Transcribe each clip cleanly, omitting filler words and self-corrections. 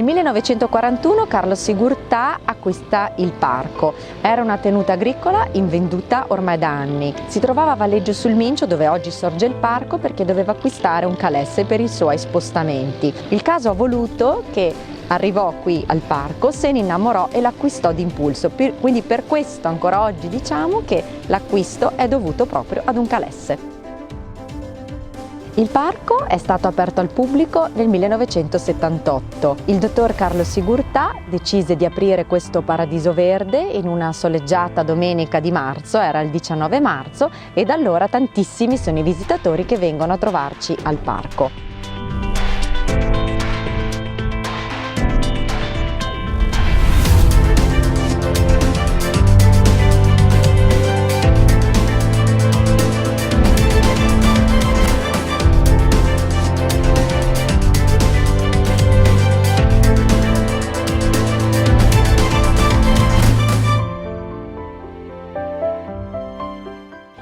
1941 Carlo Sigurtà acquista il parco. Era una tenuta agricola invenduta ormai da anni. Si trovava a Valleggio sul Mincio, dove oggi sorge il parco, perché doveva acquistare un calesse per i suoi spostamenti. Il caso ha voluto che arrivò qui al parco, se ne innamorò e l'acquistò d'impulso. Quindi per questo ancora oggi diciamo che l'acquisto è dovuto proprio ad un calesse. Il parco è stato aperto al pubblico nel 1978. Il dottor Carlo Sigurtà decise di aprire questo paradiso verde in una soleggiata domenica di marzo, era il 19 marzo, e da allora tantissimi sono i visitatori che vengono a trovarci al parco.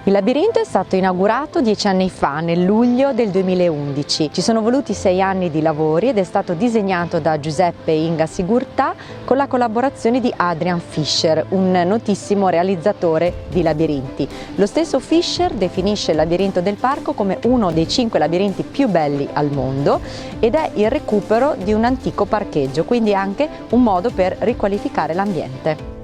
Il labirinto è stato inaugurato 10 anni fa, nel luglio del 2011. Ci sono voluti 6 anni di lavori ed è stato disegnato da Giuseppe e Inga Sigurtà con la collaborazione di Adrian Fischer, un notissimo realizzatore di labirinti. Lo stesso Fischer definisce il labirinto del parco come uno dei 5 labirinti più belli al mondo ed è il recupero di un antico parcheggio, quindi anche un modo per riqualificare l'ambiente.